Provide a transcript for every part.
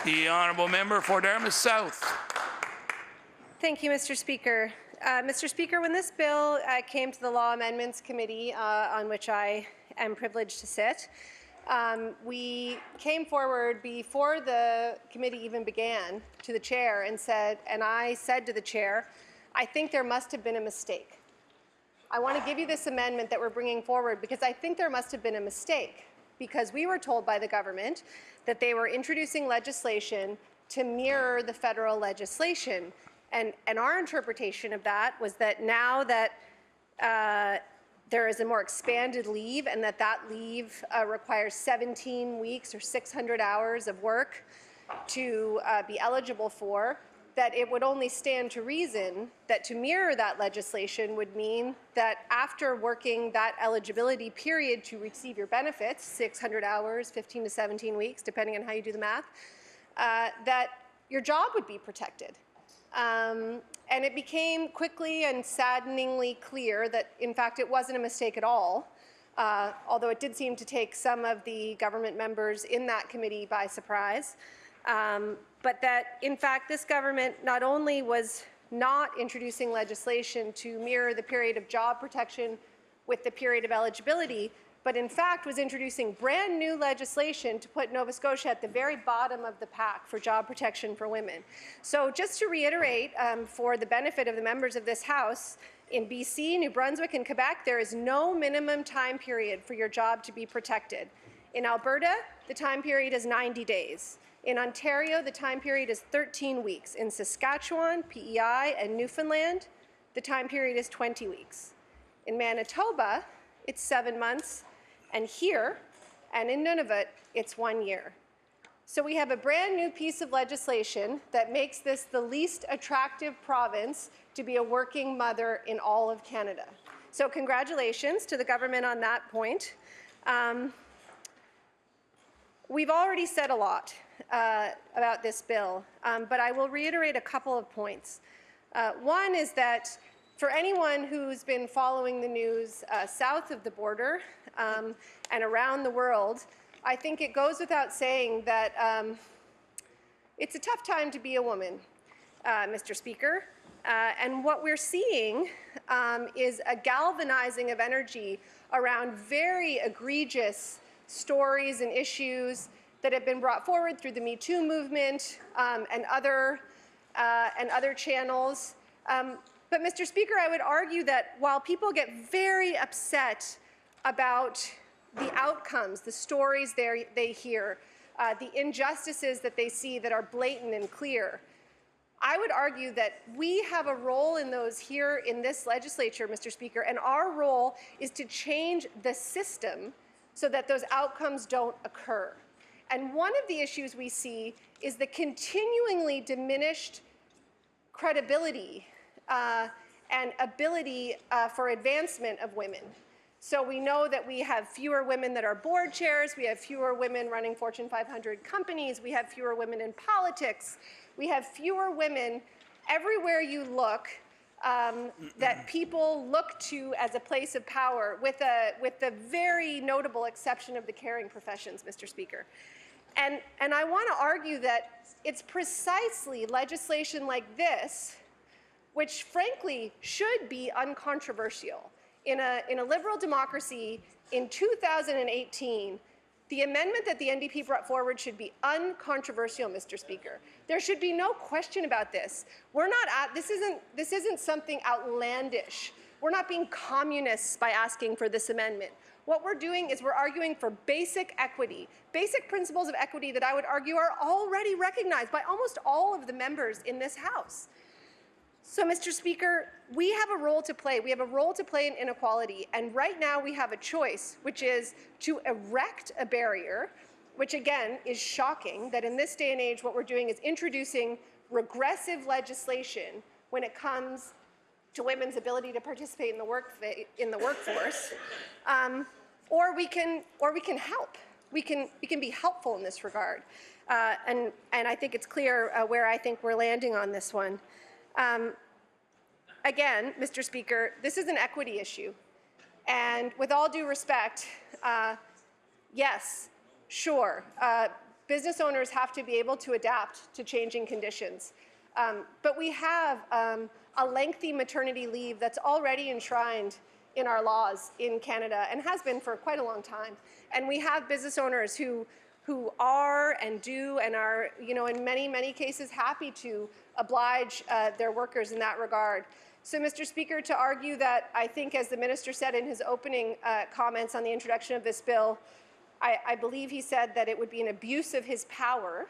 The honourable member for Dartmouth South. Thank you, Mr. Speaker. Mr. Speaker, when this bill came to the Law Amendments Committee, on which I am privileged to sit, we came forward before the committee even began to the chair and I said to the chair, I think there must have been a mistake. I want to give you this amendment that we're bringing forward because I think there must have been a mistake, because we were told by the government that they were introducing legislation to mirror the federal legislation. And our interpretation of that was that now that there is a more expanded leave and that leave requires 17 weeks or 600 hours of work to be eligible for, that it would only stand to reason that to mirror that legislation would mean that after working that eligibility period to receive your benefits, 600 hours, 15 to 17 weeks, depending on how you do the math, that your job would be protected. And it became quickly and saddeningly clear that, in fact, it wasn't a mistake at all, although it did seem to take some of the government members in that committee by surprise. But that, in fact, this government not only was not introducing legislation to mirror the period of job protection with the period of eligibility, but in fact was introducing brand new legislation to put Nova Scotia at the very bottom of the pack for job protection for women. So just to reiterate, for the benefit of the members of this House, in BC, New Brunswick, and Quebec, there is no minimum time period for your job to be protected. In Alberta, the time period is 90 days. In Ontario, the time period is 13 weeks. In Saskatchewan, PEI, and Newfoundland, the time period is 20 weeks. In Manitoba, it's 7 months, and here, and in Nunavut, it's 1 year. So we have a brand new piece of legislation that makes this the least attractive province to be a working mother in all of Canada. So congratulations to the government on that point. We've already said a lot about this bill, but I will reiterate a couple of points. One is that for anyone who's been following the news south of the border and around the world, I think it goes without saying that it's a tough time to be a woman, Mr. Speaker. And what we're seeing is a galvanizing of energy around very egregious stories and issues that have been brought forward through the Me Too movement and other channels. But, Mr. Speaker, I would argue that while people get very upset about the outcomes, the stories they hear, the injustices that they see that are blatant and clear, I would argue that we have a role in those here in this legislature, Mr. Speaker, and our role is to change the system so that those outcomes don't occur. And one of the issues we see is the continuingly diminished credibility and ability for advancement of women. So we know that we have fewer women that are board chairs, we have fewer women running Fortune 500 companies, we have fewer women in politics, we have fewer women everywhere you look that people look to as a place of power, with the very notable exception of the caring professions, Mr. Speaker. And I want to argue that it's precisely legislation like this which frankly should be uncontroversial. In a liberal democracy in 2018, the amendment that the NDP brought forward should be uncontroversial, Mr. Speaker. There should be no question about this. This isn't something outlandish. We're not being communists by asking for this amendment. What we're doing is we're arguing for basic equity, basic principles of equity that I would argue are already recognized by almost all of the members in this House. So, Mr. Speaker, we have a role to play. We have a role to play in inequality, and right now we have a choice, which is to erect a barrier, which again is shocking that in this day and age what we're doing is introducing regressive legislation when it comes to women's ability to participate in the workforce, or we can help. We can be helpful in this regard, and I think it's clear where I think we're landing on this one. Again, Mr. Speaker, this is an equity issue. And with all due respect, yes, sure, business owners have to be able to adapt to changing conditions. But we have a lengthy maternity leave that's already enshrined in our laws in Canada and has been for quite a long time. And we have business owners who are and do and are, in many, many cases happy to oblige their workers in that regard. So, Mr. Speaker, to argue that, I think, as the minister said in his opening comments on the introduction of this bill, I believe he said that it would be an abuse of his power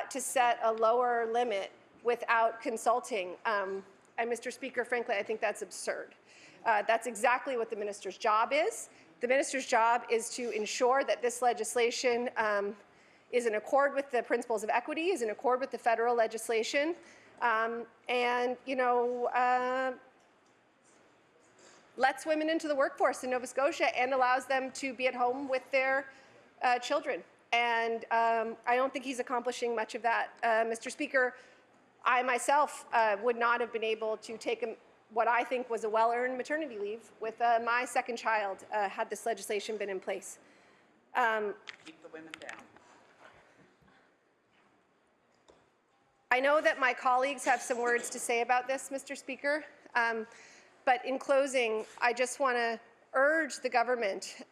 to set a lower limit without consulting. And Mr. Speaker, frankly, I think that's absurd. That's exactly what the minister's job is. The minister's job is to ensure that this legislation is in accord with the principles of equity, is in accord with the federal legislation, and lets women into the workforce in Nova Scotia and allows them to be at home with their children. And I don't think he's accomplishing much of that. Mr. Speaker, I myself would not have been able to take what I think was a well-earned maternity leave with my second child had this legislation been in place. Keep the women down. I know that my colleagues have some words to say about this, Mr. Speaker, but in closing, I just want to urge the government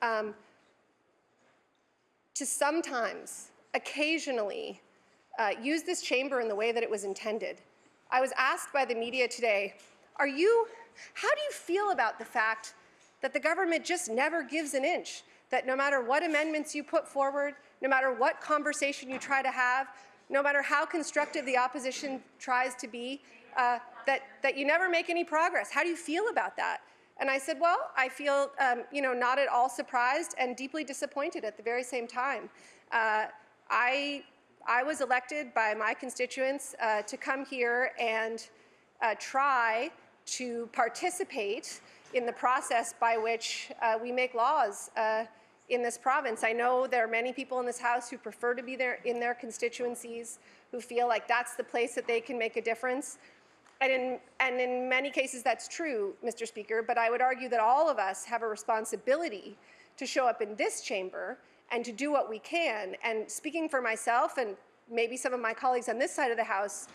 to sometimes, occasionally, use this chamber in the way that it was intended. I was asked by the media today, how do you feel about the fact that the government just never gives an inch, that no matter what amendments you put forward, no matter what conversation you try to have, no matter how constructive the opposition tries to be, that you never make any progress? How do you feel about that? And I said, well, I feel not at all surprised and deeply disappointed at the very same time. I was elected by my constituents to come here and try to participate in the process by which we make laws in this province. I know there are many people in this House who prefer to be there in their constituencies, who feel like that's the place that they can make a difference. And in many cases that's true, Mr. Speaker, but I would argue that all of us have a responsibility to show up in this chamber and to do what we can. And speaking for myself and maybe some of my colleagues on this side of the House,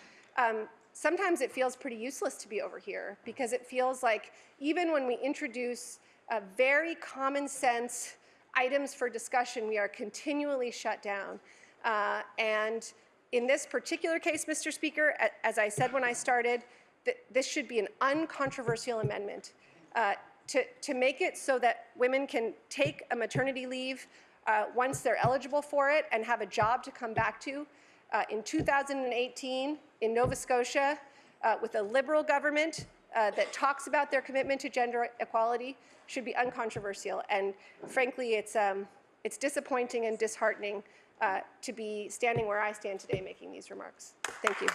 sometimes it feels pretty useless to be over here, because it feels like even when we introduce very common sense items for discussion, we are continually shut down. And in this particular case, Mr. Speaker, as I said when I started, this should be an uncontroversial amendment to make it so that women can take a maternity leave once they're eligible for it and have a job to come back to. In 2018, in Nova Scotia, with a Liberal government that talks about their commitment to gender equality, should be uncontroversial. And frankly, it's disappointing and disheartening to be standing where I stand today making these remarks. Thank you.